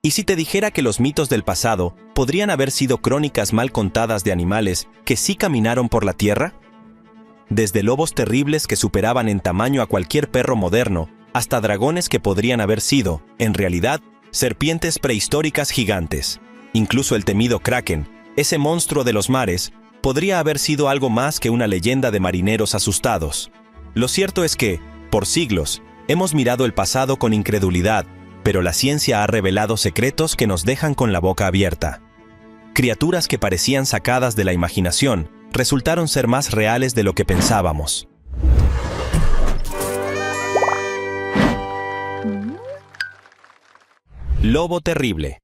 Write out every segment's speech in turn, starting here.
¿Y si te dijera que los mitos del pasado podrían haber sido crónicas mal contadas de animales que sí caminaron por la tierra? Desde lobos terribles que superaban en tamaño a cualquier perro moderno, hasta dragones que podrían haber sido, en realidad, serpientes prehistóricas gigantes. Incluso el temido Kraken, ese monstruo de los mares, podría haber sido algo más que una leyenda de marineros asustados. Lo cierto es que, por siglos, hemos mirado el pasado con incredulidad, pero la ciencia ha revelado secretos que nos dejan con la boca abierta. Criaturas que parecían sacadas de la imaginación resultaron ser más reales de lo que pensábamos. Lobo terrible.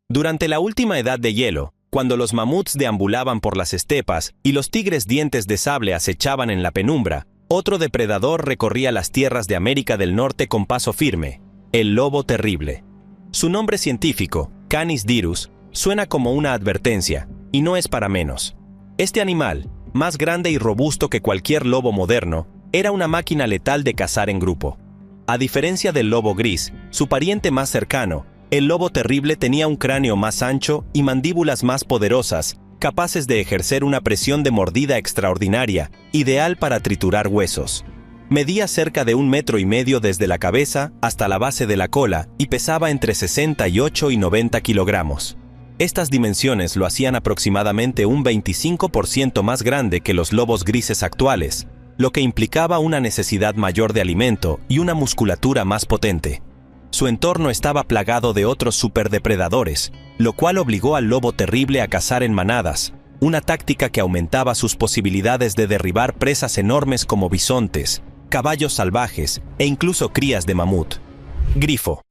Durante la última edad de hielo, cuando los mamuts deambulaban por las estepas y los tigres dientes de sable acechaban en la penumbra, otro depredador recorría las tierras de América del Norte con paso firme: el lobo terrible. Su nombre científico, Canis dirus, suena como una advertencia, y no es para menos. Este animal, más grande y robusto que cualquier lobo moderno, era una máquina letal de cazar en grupo. A diferencia del lobo gris, su pariente más cercano, el lobo terrible tenía un cráneo más ancho y mandíbulas más poderosas, capaces de ejercer una presión de mordida extraordinaria, ideal para triturar huesos. Medía cerca de 1,5 metros desde la cabeza hasta la base de la cola y pesaba entre 68 y 90 kilogramos. Estas dimensiones lo hacían aproximadamente un 25% más grande que los lobos grises actuales, lo que implicaba una necesidad mayor de alimento y una musculatura más potente. Su entorno estaba plagado de otros superdepredadores, lo cual obligó al lobo terrible a cazar en manadas, una táctica que aumentaba sus posibilidades de derribar presas enormes como bisontes, caballos salvajes e incluso crías de mamut. Grifo.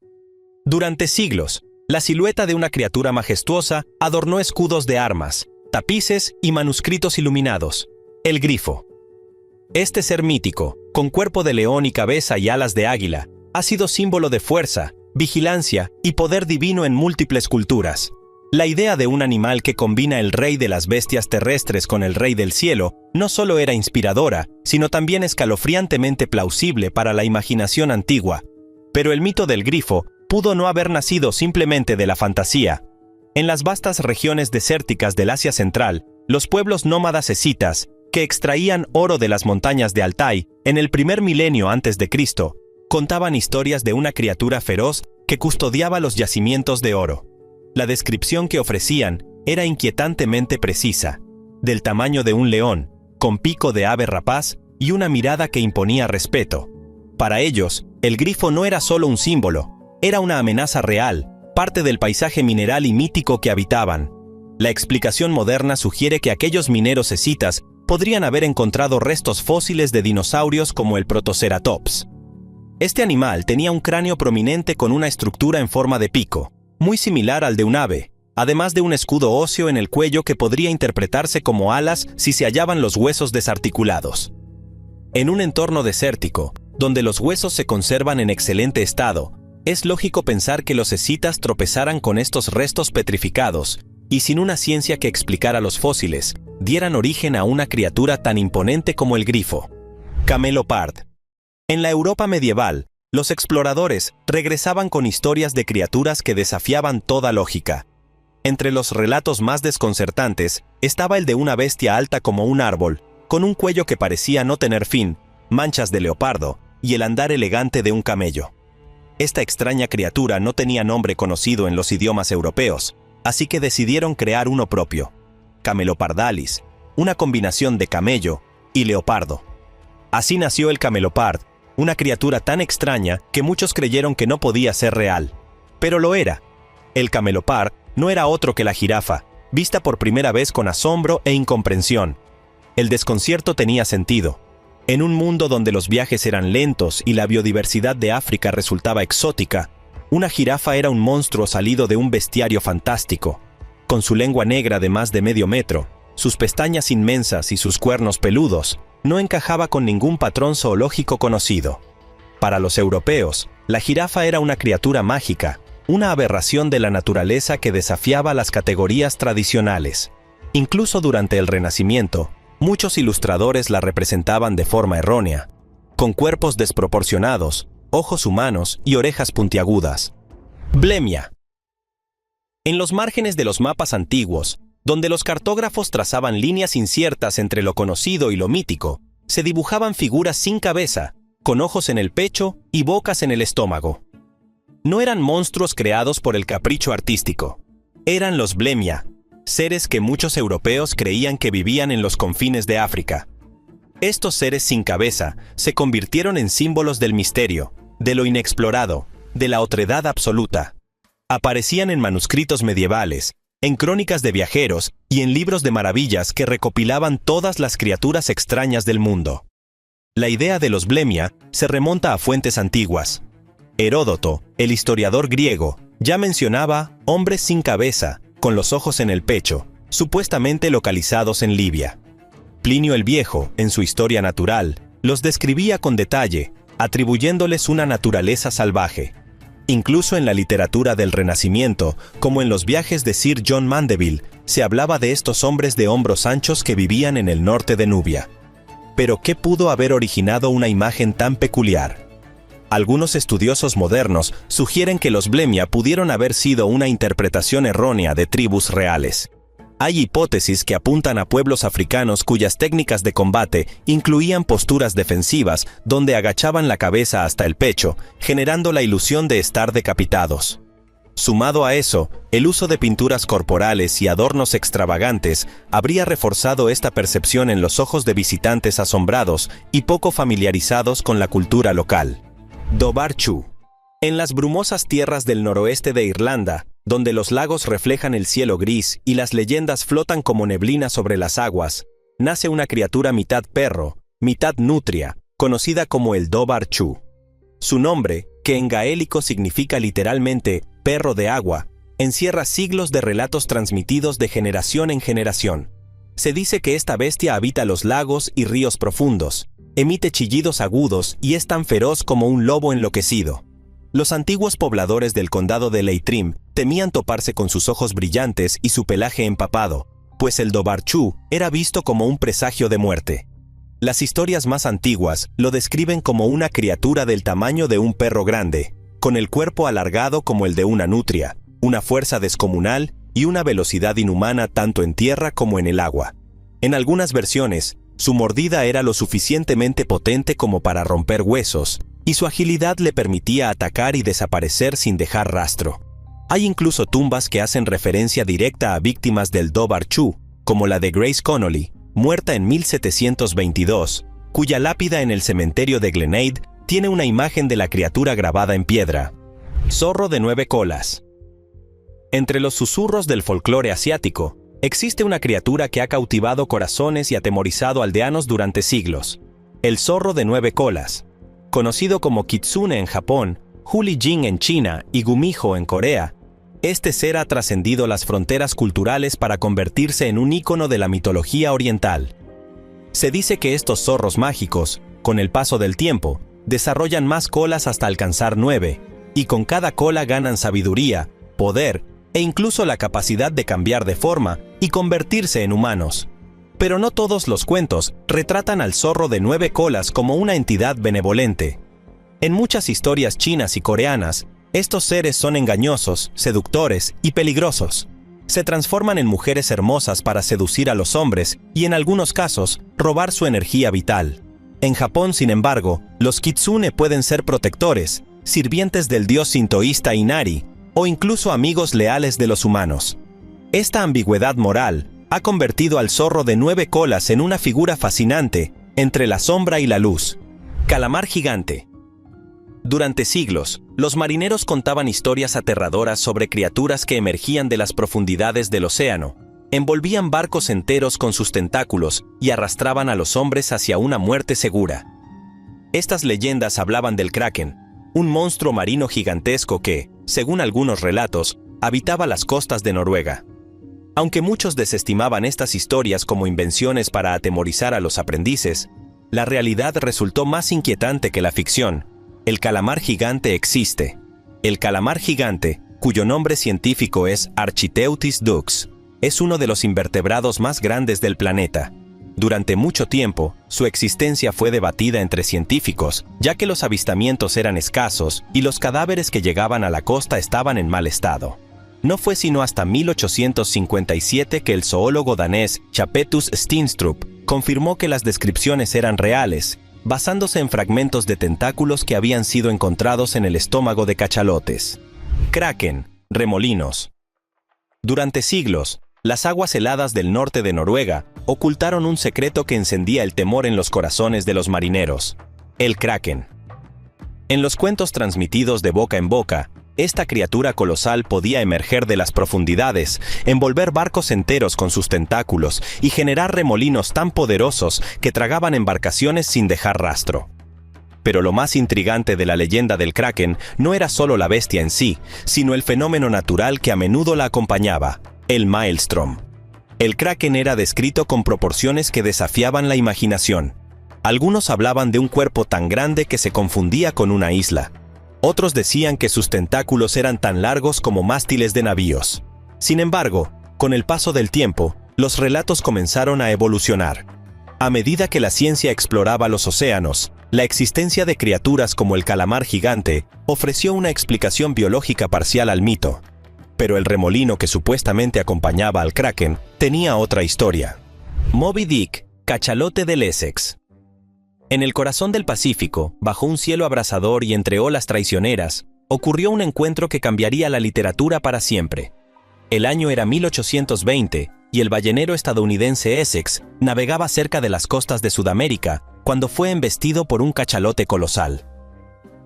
Durante siglos, la silueta de una criatura majestuosa adornó escudos de armas, tapices y manuscritos iluminados: el grifo. Este ser mítico, con cuerpo de león y cabeza y alas de águila, ha sido símbolo de fuerza, vigilancia y poder divino en múltiples culturas. La idea de un animal que combina el rey de las bestias terrestres con el rey del cielo no solo era inspiradora, sino también escalofriantemente plausible para la imaginación antigua. Pero el mito del grifo pudo no haber nacido simplemente de la fantasía. En las vastas regiones desérticas del Asia Central, los pueblos nómadas escitas, que extraían oro de las montañas de Altai en el primer milenio antes de Cristo, contaban historias de una criatura feroz que custodiaba los yacimientos de oro. La descripción que ofrecían era inquietantemente precisa: del tamaño de un león, con pico de ave rapaz y una mirada que imponía respeto. Para ellos, el grifo no era solo un símbolo, era una amenaza real, parte del paisaje mineral y mítico que habitaban. La explicación moderna sugiere que aquellos mineros escitas podrían haber encontrado restos fósiles de dinosaurios como el Protoceratops. Este animal tenía un cráneo prominente con una estructura en forma de pico, muy similar al de un ave, además de un escudo óseo en el cuello que podría interpretarse como alas si se hallaban los huesos desarticulados. En un entorno desértico, donde los huesos se conservan en excelente estado, es lógico pensar que los escitas tropezaran con estos restos petrificados, y sin una ciencia que explicara los fósiles, dieran origen a una criatura tan imponente como el grifo. Camelopard. En la Europa medieval, los exploradores regresaban con historias de criaturas que desafiaban toda lógica. Entre los relatos más desconcertantes estaba el de una bestia alta como un árbol, con un cuello que parecía no tener fin, manchas de leopardo y el andar elegante de un camello. Esta extraña criatura no tenía nombre conocido en los idiomas europeos, así que decidieron crear uno propio: Camelopardalis, una combinación de camello y leopardo. Así nació el camelopard, una criatura tan extraña que muchos creyeron que no podía ser real. Pero lo era. El camelopard no era otro que la jirafa, vista por primera vez con asombro e incomprensión. El desconcierto tenía sentido. En un mundo donde los viajes eran lentos y la biodiversidad de África resultaba exótica, una jirafa era un monstruo salido de un bestiario fantástico. Con su lengua negra de más de medio metro, sus pestañas inmensas y sus cuernos peludos, no encajaba con ningún patrón zoológico conocido. Para los europeos, la jirafa era una criatura mágica, una aberración de la naturaleza que desafiaba las categorías tradicionales. Incluso durante el Renacimiento, muchos ilustradores la representaban de forma errónea, con cuerpos desproporcionados, ojos humanos y orejas puntiagudas. Blemia. En los márgenes de los mapas antiguos, donde los cartógrafos trazaban líneas inciertas entre lo conocido y lo mítico, se dibujaban figuras sin cabeza, con ojos en el pecho y bocas en el estómago. No eran monstruos creados por el capricho artístico. Eran los Blemia, seres que muchos europeos creían que vivían en los confines de África. Estos seres sin cabeza se convirtieron en símbolos del misterio, de lo inexplorado, de la otredad absoluta. Aparecían en manuscritos medievales, en crónicas de viajeros y en libros de maravillas que recopilaban todas las criaturas extrañas del mundo. La idea de los Blemia se remonta a fuentes antiguas. Heródoto, el historiador griego, ya mencionaba hombres sin cabeza, con los ojos en el pecho, supuestamente localizados en Libia. Plinio el Viejo, en su Historia Natural, los describía con detalle, atribuyéndoles una naturaleza salvaje. Incluso en la literatura del Renacimiento, como en los viajes de Sir John Mandeville, se hablaba de estos hombres de hombros anchos que vivían en el norte de Nubia. Pero ¿qué pudo haber originado una imagen tan peculiar? Algunos estudiosos modernos sugieren que los Blemia pudieron haber sido una interpretación errónea de tribus reales. Hay hipótesis que apuntan a pueblos africanos cuyas técnicas de combate incluían posturas defensivas donde agachaban la cabeza hasta el pecho, generando la ilusión de estar decapitados. Sumado a eso, el uso de pinturas corporales y adornos extravagantes habría reforzado esta percepción en los ojos de visitantes asombrados y poco familiarizados con la cultura local. Dobarchu. En las brumosas tierras del noroeste de Irlanda, donde los lagos reflejan el cielo gris y las leyendas flotan como neblina sobre las aguas, nace una criatura mitad perro, mitad nutria, conocida como el Dobarchu. Su nombre, que en gaélico significa literalmente perro de agua, encierra siglos de relatos transmitidos de generación en generación. Se dice que esta bestia habita los lagos y ríos profundos, emite chillidos agudos y es tan feroz como un lobo enloquecido. Los antiguos pobladores del condado de Leitrim temían toparse con sus ojos brillantes y su pelaje empapado, pues el Dobarchu era visto como un presagio de muerte. Las historias más antiguas lo describen como una criatura del tamaño de un perro grande, con el cuerpo alargado como el de una nutria, una fuerza descomunal y una velocidad inhumana tanto en tierra como en el agua. En algunas versiones, su mordida era lo suficientemente potente como para romper huesos, y su agilidad le permitía atacar y desaparecer sin dejar rastro. Hay incluso tumbas que hacen referencia directa a víctimas del Dobarchu, como la de Grace Connolly, muerta en 1722, cuya lápida en el cementerio de Glenaid tiene una imagen de la criatura grabada en piedra. Zorro de 9 colas. Entre los susurros del folclore asiático, existe una criatura que ha cautivado corazones y atemorizado aldeanos durante siglos: el zorro de 9 colas. Conocido como Kitsune en Japón, Huli-jin en China y Gumiho en Corea, este ser ha trascendido las fronteras culturales para convertirse en un ícono de la mitología oriental. Se dice que estos zorros mágicos, con el paso del tiempo, desarrollan más colas hasta alcanzar 9, y con cada cola ganan sabiduría, poder e incluso la capacidad de cambiar de forma y convertirse en humanos. Pero no todos los cuentos retratan al zorro de 9 colas como una entidad benevolente. En muchas historias chinas y coreanas, estos seres son engañosos, seductores y peligrosos. Se transforman en mujeres hermosas para seducir a los hombres y en algunos casos, robar su energía vital. En Japón, sin embargo, los kitsune pueden ser protectores, sirvientes del dios sintoísta Inari, o incluso amigos leales de los humanos. Esta ambigüedad moral ha convertido al zorro de 9 colas en una figura fascinante entre la sombra y la luz. Calamar gigante. Durante siglos, los marineros contaban historias aterradoras sobre criaturas que emergían de las profundidades del océano, envolvían barcos enteros con sus tentáculos y arrastraban a los hombres hacia una muerte segura. Estas leyendas hablaban del Kraken, un monstruo marino gigantesco que, según algunos relatos, habitaba las costas de Noruega. Aunque muchos desestimaban estas historias como invenciones para atemorizar a los aprendices, la realidad resultó más inquietante que la ficción. El calamar gigante existe. El calamar gigante, cuyo nombre científico es Architeuthis dux, es uno de los invertebrados más grandes del planeta. Durante mucho tiempo, su existencia fue debatida entre científicos, ya que los avistamientos eran escasos y los cadáveres que llegaban a la costa estaban en mal estado. No fue sino hasta 1857 que el zoólogo danés Chapetus Steenstrup confirmó que las descripciones eran reales, basándose en fragmentos de tentáculos que habían sido encontrados en el estómago de cachalotes. Kraken, remolinos. Durante siglos, las aguas heladas del norte de Noruega ocultaron un secreto que encendía el temor en los corazones de los marineros: el kraken. En los cuentos transmitidos de boca en boca, esta criatura colosal podía emerger de las profundidades, envolver barcos enteros con sus tentáculos y generar remolinos tan poderosos que tragaban embarcaciones sin dejar rastro. Pero lo más intrigante de la leyenda del kraken no era solo la bestia en sí, sino el fenómeno natural que a menudo la acompañaba: el maelstrom. El kraken era descrito con proporciones que desafiaban la imaginación. Algunos hablaban de un cuerpo tan grande que se confundía con una isla. Otros decían que sus tentáculos eran tan largos como mástiles de navíos. Sin embargo, con el paso del tiempo, los relatos comenzaron a evolucionar. A medida que la ciencia exploraba los océanos, la existencia de criaturas como el calamar gigante ofreció una explicación biológica parcial al mito. Pero el remolino que supuestamente acompañaba al kraken tenía otra historia. Moby Dick, cachalote del Essex. En el corazón del Pacífico, bajo un cielo abrasador y entre olas traicioneras, ocurrió un encuentro que cambiaría la literatura para siempre. El año era 1820 y el ballenero estadounidense Essex navegaba cerca de las costas de Sudamérica cuando fue embestido por un cachalote colosal.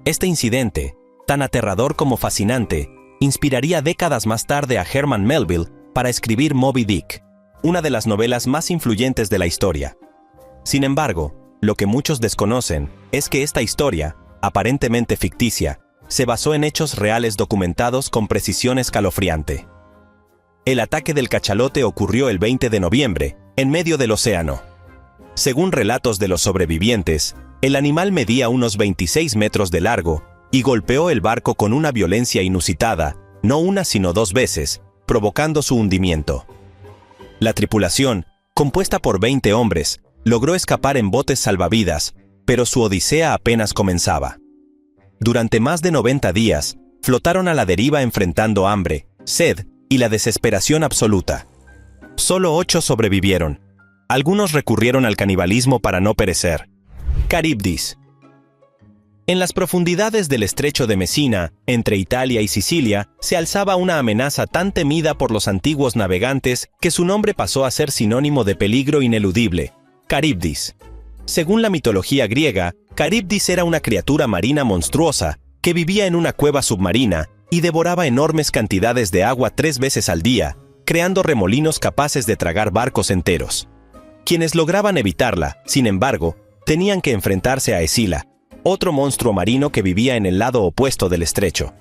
Este incidente, tan aterrador como fascinante, inspiraría décadas más tarde a Herman Melville para escribir Moby Dick, una de las novelas más influyentes de la historia. Sin embargo, lo que muchos desconocen es que esta historia, aparentemente ficticia, se basó en hechos reales documentados con precisión escalofriante. El ataque del cachalote ocurrió el 20 de noviembre, en medio del océano. Según relatos de los sobrevivientes, el animal medía unos 26 metros de largo y golpeó el barco con una violencia inusitada, no una sino 2 veces, provocando su hundimiento. La tripulación, compuesta por 20 hombres, logró escapar en botes salvavidas, pero su odisea apenas comenzaba. Durante más de 90 días, flotaron a la deriva enfrentando hambre, sed y la desesperación absoluta. Solo 8 sobrevivieron. Algunos recurrieron al canibalismo para no perecer. Caribdis. En las profundidades del estrecho de Messina, entre Italia y Sicilia, se alzaba una amenaza tan temida por los antiguos navegantes que su nombre pasó a ser sinónimo de peligro ineludible: Caribdis. Según la mitología griega, Caribdis era una criatura marina monstruosa que vivía en una cueva submarina y devoraba enormes cantidades de agua 3 veces al día, creando remolinos capaces de tragar barcos enteros. Quienes lograban evitarla, sin embargo, tenían que enfrentarse a Escila, otro monstruo marino que vivía en el lado opuesto del estrecho.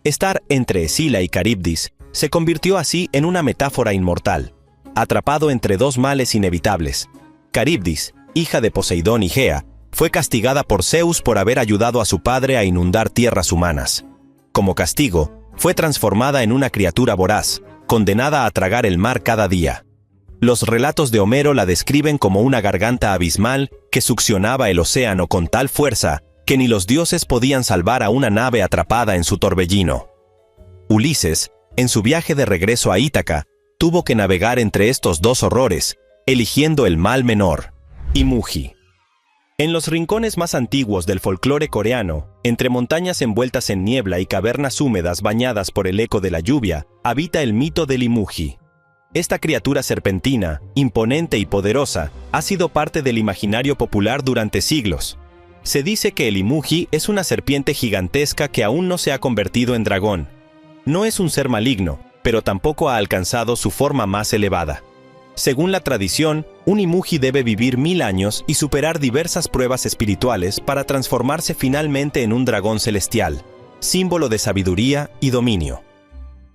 Estar entre Escila y Caribdis se convirtió así en una metáfora inmortal, atrapado entre 2 males inevitables. Caribdis, hija de Poseidón y Gea, fue castigada por Zeus por haber ayudado a su padre a inundar tierras humanas. Como castigo, fue transformada en una criatura voraz, condenada a tragar el mar cada día. Los relatos de Homero la describen como una garganta abismal que succionaba el océano con tal fuerza que ni los dioses podían salvar a una nave atrapada en su torbellino. Ulises, en su viaje de regreso a Ítaca, tuvo que navegar entre estos 2 horrores, eligiendo el mal menor: Imuji. En los rincones más antiguos del folclore coreano, entre montañas envueltas en niebla y cavernas húmedas bañadas por el eco de la lluvia, habita el mito del Imuji. Esta criatura serpentina, imponente y poderosa, ha sido parte del imaginario popular durante siglos. Se dice que el Imuji es una serpiente gigantesca que aún no se ha convertido en dragón. No es un ser maligno, pero tampoco ha alcanzado su forma más elevada. Según la tradición, un Imuji debe vivir 1000 años y superar diversas pruebas espirituales para transformarse finalmente en un dragón celestial, símbolo de sabiduría y dominio.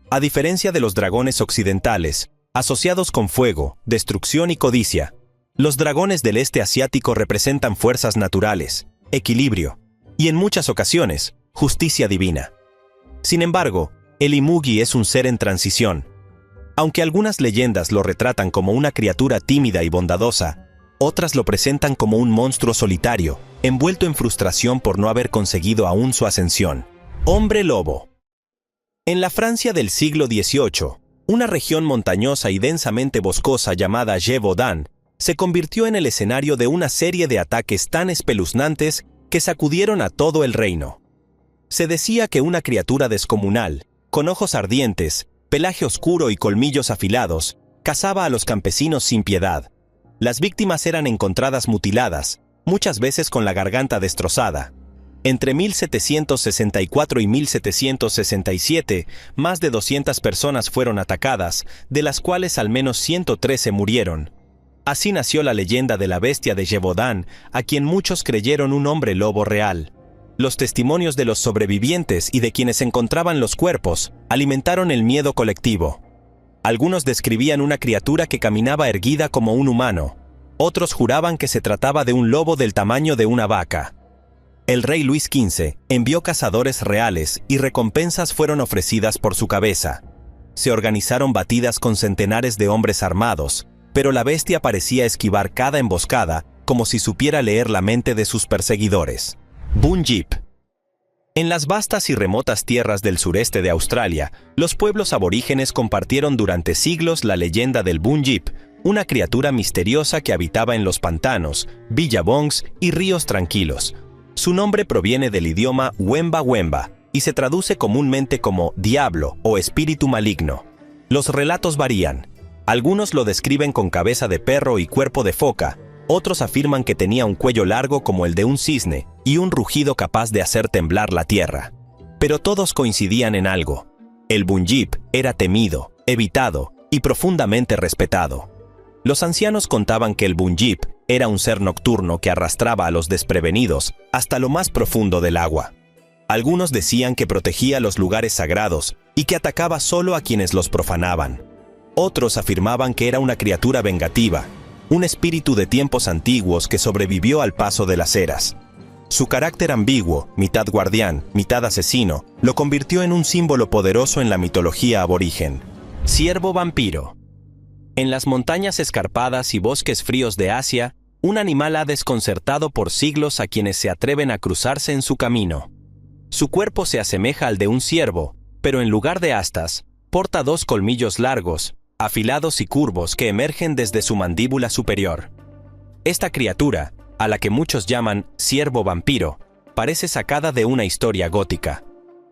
A diferencia de los dragones occidentales, asociados con fuego, destrucción y codicia, los dragones del este asiático representan fuerzas naturales, equilibrio y, en muchas ocasiones, justicia divina. Sin embargo, el Imuji es un ser en transición. Aunque algunas leyendas lo retratan como una criatura tímida y bondadosa, otras lo presentan como un monstruo solitario, envuelto en frustración por no haber conseguido aún su ascensión. Hombre lobo. En la Francia del siglo XVIII, una región montañosa y densamente boscosa llamada Gévaudan se convirtió en el escenario de una serie de ataques tan espeluznantes que sacudieron a todo el reino. Se decía que una criatura descomunal, con ojos ardientes, pelaje oscuro y colmillos afilados, cazaba a los campesinos sin piedad. Las víctimas eran encontradas mutiladas, muchas veces con la garganta destrozada. Entre 1764 y 1767, más de 200 personas fueron atacadas, de las cuales al menos 113 murieron. Así nació la leyenda de la bestia de Gévaudan, a quien muchos creyeron un hombre lobo real. Los testimonios de los sobrevivientes y de quienes encontraban los cuerpos alimentaron el miedo colectivo. Algunos describían una criatura que caminaba erguida como un humano. Otros juraban que se trataba de un lobo del tamaño de una vaca. El rey Luis XV envió cazadores reales y recompensas fueron ofrecidas por su cabeza. Se organizaron batidas con centenares de hombres armados, pero la bestia parecía esquivar cada emboscada como si supiera leer la mente de sus perseguidores. Bunjip. En las vastas y remotas tierras del sureste de Australia, los pueblos aborígenes compartieron durante siglos la leyenda del Bunjip, una criatura misteriosa que habitaba en los pantanos, billabongs y ríos tranquilos. Su nombre proviene del idioma Wemba Wemba y se traduce comúnmente como diablo o espíritu maligno. Los relatos varían. Algunos lo describen con cabeza de perro y cuerpo de foca, otros afirman que tenía un cuello largo como el de un cisne y un rugido capaz de hacer temblar la tierra. Pero todos coincidían en algo. El Bunjip era temido, evitado y profundamente respetado. Los ancianos contaban que el Bunjip era un ser nocturno que arrastraba a los desprevenidos hasta lo más profundo del agua. Algunos decían que protegía los lugares sagrados y que atacaba solo a quienes los profanaban. Otros afirmaban que era una criatura vengativa, un espíritu de tiempos antiguos que sobrevivió al paso de las eras. Su carácter ambiguo, mitad guardián, mitad asesino, lo convirtió en un símbolo poderoso en la mitología aborigen. Ciervo vampiro. En las montañas escarpadas y bosques fríos de Asia, un animal ha desconcertado por siglos a quienes se atreven a cruzarse en su camino. Su cuerpo se asemeja al de un ciervo, pero en lugar de astas, porta dos colmillos largos, afilados y curvos que emergen desde su mandíbula superior. Esta criatura, a la que muchos llaman ciervo vampiro, parece sacada de una historia gótica.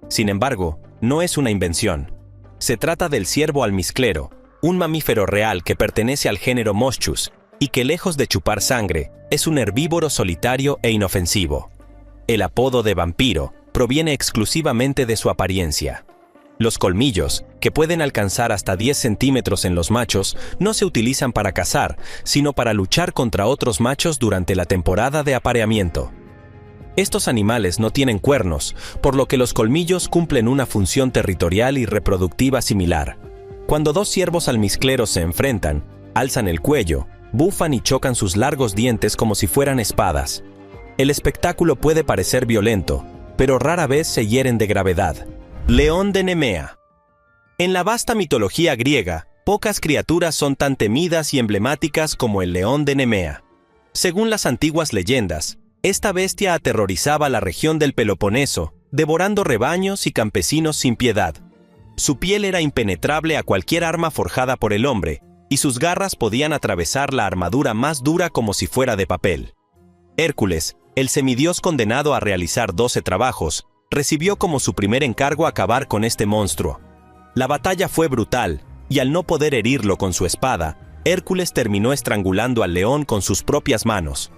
Sin embargo, no es una invención. Se trata del ciervo almizclero, un mamífero real que pertenece al género Moschus y que, lejos de chupar sangre, es un herbívoro solitario e inofensivo. El apodo de vampiro proviene exclusivamente de su apariencia. Los colmillos, que pueden alcanzar hasta 10 centímetros en los machos, no se utilizan para cazar, sino para luchar contra otros machos durante la temporada de apareamiento. Estos animales no tienen cuernos, por lo que los colmillos cumplen una función territorial y reproductiva similar. Cuando dos ciervos almizcleros se enfrentan, alzan el cuello, bufan y chocan sus largos dientes como si fueran espadas. El espectáculo puede parecer violento, pero rara vez se hieren de gravedad. León de Nemea. En la vasta mitología griega, pocas criaturas son tan temidas y emblemáticas como el león de Nemea. Según las antiguas leyendas, esta bestia aterrorizaba la región del Peloponeso, devorando rebaños y campesinos sin piedad. Su piel era impenetrable a cualquier arma forjada por el hombre, y sus garras podían atravesar la armadura más dura como si fuera de papel. Hércules, el semidios condenado a realizar 12 trabajos, recibió como su primer encargo acabar con este monstruo. La batalla fue brutal, y al no poder herirlo con su espada, Hércules terminó estrangulando al león con sus propias manos.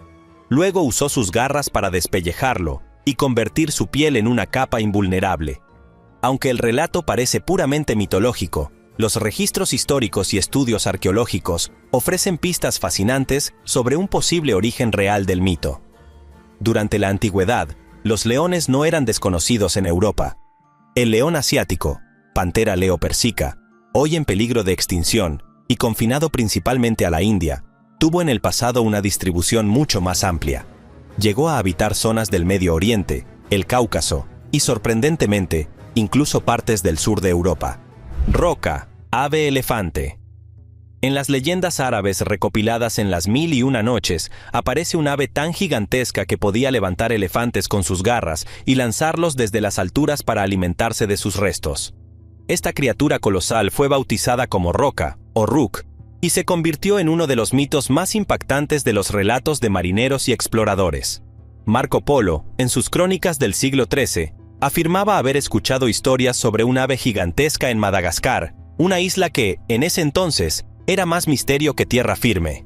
Luego usó sus garras para despellejarlo y convertir su piel en una capa invulnerable. Aunque el relato parece puramente mitológico, los registros históricos y estudios arqueológicos ofrecen pistas fascinantes sobre un posible origen real del mito. Durante la antigüedad, los leones no eran desconocidos en Europa. El león asiático, Panthera leo persica, hoy en peligro de extinción y confinado principalmente a la India, tuvo en el pasado una distribución mucho más amplia. Llegó a habitar zonas del Medio Oriente, el Cáucaso y, sorprendentemente, incluso partes del sur de Europa. Roca, ave elefante. En las leyendas árabes recopiladas en las 1001 noches, aparece un ave tan gigantesca que podía levantar elefantes con sus garras y lanzarlos desde las alturas para alimentarse de sus restos. Esta criatura colosal fue bautizada como Roca, o Rook, y se convirtió en uno de los mitos más impactantes de los relatos de marineros y exploradores. Marco Polo, en sus crónicas del siglo XIII, afirmaba haber escuchado historias sobre un ave gigantesca en Madagascar, una isla que, en ese entonces, era más misterio que tierra firme.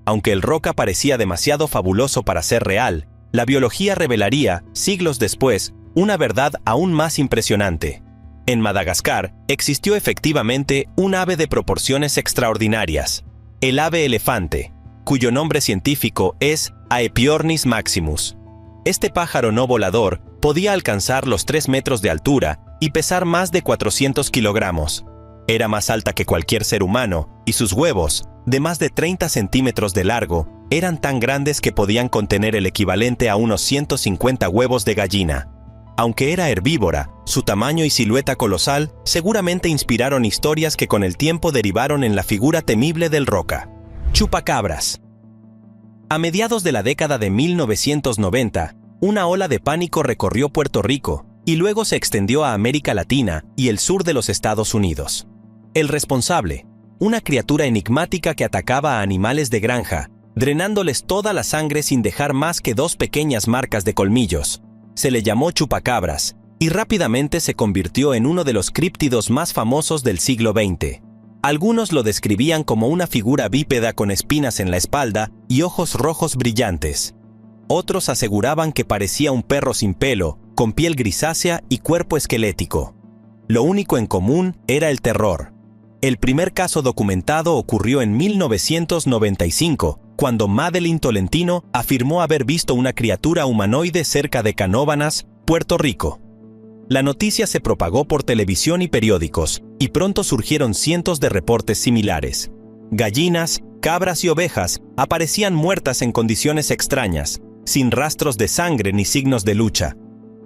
Aunque el Roca parecía demasiado fabuloso para ser real, la biología revelaría, siglos después, una verdad aún más impresionante. En Madagascar existió efectivamente un ave de proporciones extraordinarias, el ave elefante, cuyo nombre científico es Aepyornis maximus. Este pájaro no volador podía alcanzar los 3 metros de altura y pesar más de 400 kilogramos. Era más alta que cualquier ser humano, y sus huevos, de más de 30 centímetros de largo, eran tan grandes que podían contener el equivalente a unos 150 huevos de gallina. Aunque era herbívora, su tamaño y silueta colosal seguramente inspiraron historias que con el tiempo derivaron en la figura temible del Roca. Chupacabras. A mediados de la década de 1990, una ola de pánico recorrió Puerto Rico y luego se extendió a América Latina y el sur de los Estados Unidos. El responsable, una criatura enigmática que atacaba a animales de granja, drenándoles toda la sangre sin dejar más que 2 pequeñas marcas de colmillos. Se le llamó chupacabras y rápidamente se convirtió en uno de los críptidos más famosos del siglo XX. Algunos lo describían como una figura bípeda con espinas en la espalda y ojos rojos brillantes. Otros aseguraban que parecía un perro sin pelo, con piel grisácea y cuerpo esquelético. Lo único en común era el terror. El primer caso documentado ocurrió en 1995, cuando Madeline Tolentino afirmó haber visto una criatura humanoide cerca de Canóvanas, Puerto Rico. La noticia se propagó por televisión y periódicos, y pronto surgieron cientos de reportes similares. Gallinas, cabras y ovejas aparecían muertas en condiciones extrañas, sin rastros de sangre ni signos de lucha.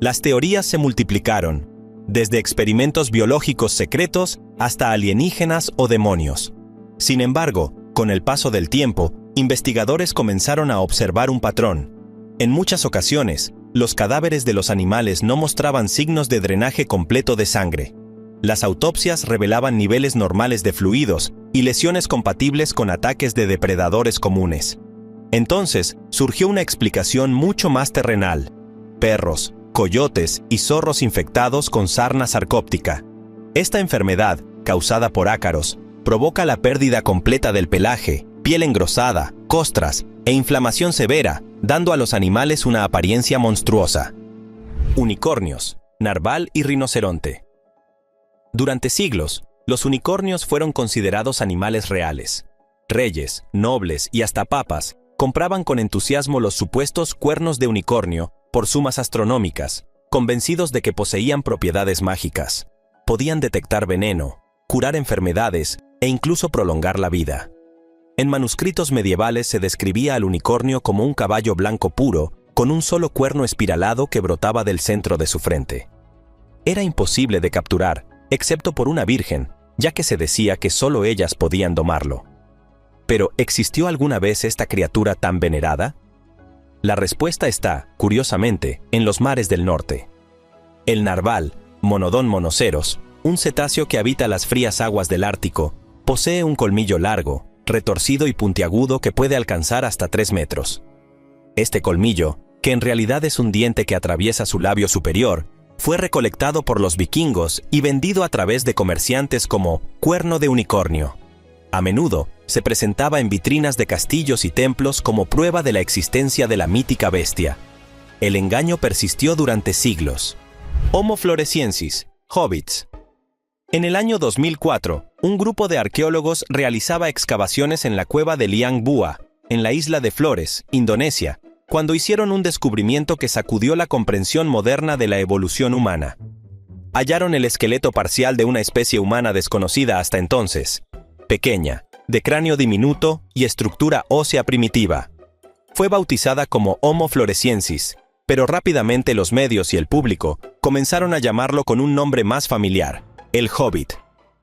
Las teorías se multiplicaron, desde experimentos biológicos secretos hasta alienígenas o demonios. Sin embargo, con el paso del tiempo, investigadores comenzaron a observar un patrón. En muchas ocasiones, los cadáveres de los animales no mostraban signos de drenaje completo de sangre. Las autopsias revelaban niveles normales de fluidos y lesiones compatibles con ataques de depredadores comunes. Entonces, surgió una explicación mucho más terrenal: perros, coyotes y zorros infectados con sarna sarcóptica. Esta enfermedad, causada por ácaros, provoca la pérdida completa del pelaje, piel engrosada, costras e inflamación severa, dando a los animales una apariencia monstruosa. Unicornios, narval y rinoceronte. Durante siglos, los unicornios fueron considerados animales reales. Reyes, nobles y hasta papas compraban con entusiasmo los supuestos cuernos de unicornio por sumas astronómicas, convencidos de que poseían propiedades mágicas. Podían detectar veneno, curar enfermedades e incluso prolongar la vida. En manuscritos medievales se describía al unicornio como un caballo blanco puro, con un solo cuerno espiralado que brotaba del centro de su frente. Era imposible de capturar, excepto por una virgen, ya que se decía que solo ellas podían domarlo. Pero, ¿existió alguna vez esta criatura tan venerada? La respuesta está, curiosamente, en los mares del norte. El narval, Monodon monoceros, un cetáceo que habita las frías aguas del Ártico, posee un colmillo largo, retorcido y puntiagudo que puede alcanzar hasta 3 metros. Este colmillo, que en realidad es un diente que atraviesa su labio superior, fue recolectado por los vikingos y vendido a través de comerciantes como cuerno de unicornio. A menudo se presentaba en vitrinas de castillos y templos como prueba de la existencia de la mítica bestia. El engaño persistió durante siglos. Homo floresiensis, hobbits. En el año 2004, un grupo de arqueólogos realizaba excavaciones en la cueva de Liang Bua, en la isla de Flores, Indonesia, cuando hicieron un descubrimiento que sacudió la comprensión moderna de la evolución humana. Hallaron el esqueleto parcial de una especie humana desconocida hasta entonces, pequeña, de cráneo diminuto y estructura ósea primitiva. Fue bautizada como Homo floresiensis, pero rápidamente los medios y el público comenzaron a llamarlo con un nombre más familiar: el Hobbit.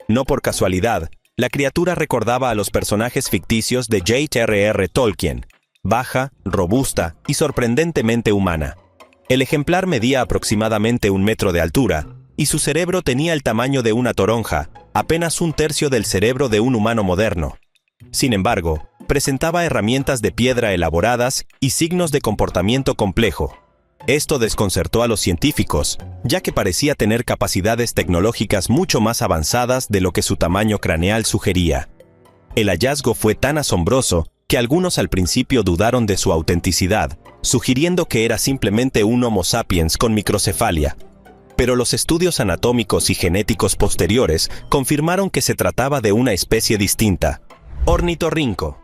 No por casualidad, la criatura recordaba a los personajes ficticios de J.R.R. Tolkien, baja, robusta y sorprendentemente humana. El ejemplar medía aproximadamente 1 metro de altura y su cerebro tenía el tamaño de una toronja, apenas un tercio del cerebro de un humano moderno. Sin embargo, presentaba herramientas de piedra elaboradas y signos de comportamiento complejo. Esto desconcertó a los científicos, ya que parecía tener capacidades tecnológicas mucho más avanzadas de lo que su tamaño craneal sugería. El hallazgo fue tan asombroso que algunos al principio dudaron de su autenticidad, sugiriendo que era simplemente un Homo sapiens con microcefalia. Pero los estudios anatómicos y genéticos posteriores confirmaron que se trataba de una especie distinta: ornitorrinco.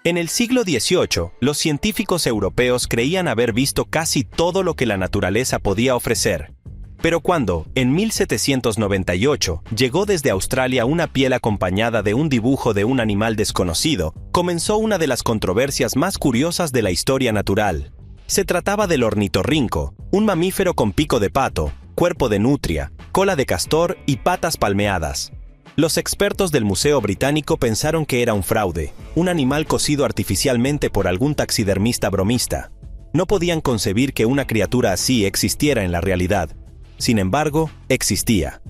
En el siglo XVIII, los científicos europeos creían haber visto casi todo lo que la naturaleza podía ofrecer. Pero cuando, en 1798, llegó desde Australia una piel acompañada de un dibujo de un animal desconocido, comenzó una de las controversias más curiosas de la historia natural. Se trataba del ornitorrinco, un mamífero con pico de pato, cuerpo de nutria, cola de castor y patas palmeadas. Los expertos del Museo Británico pensaron que era un fraude, un animal cosido artificialmente por algún taxidermista bromista. No podían concebir que una criatura así existiera en la realidad. Sin embargo, existía.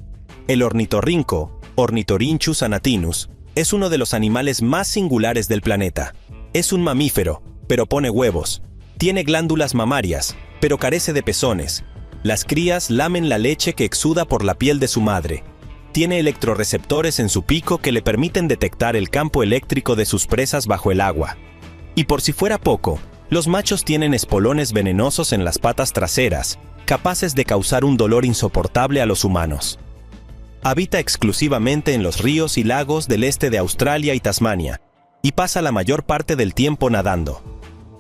El ornitorrinco, Ornitorhynchus anatinus, es uno de los animales más singulares del planeta. Es un mamífero, pero pone huevos. Tiene glándulas mamarias, pero carece de pezones. Las crías lamen la leche que exuda por la piel de su madre. Tiene electrorreceptores en su pico que le permiten detectar el campo eléctrico de sus presas bajo el agua. Y por si fuera poco, los machos tienen espolones venenosos en las patas traseras, capaces de causar un dolor insoportable a los humanos. Habita exclusivamente en los ríos y lagos del este de Australia y Tasmania, y pasa la mayor parte del tiempo nadando.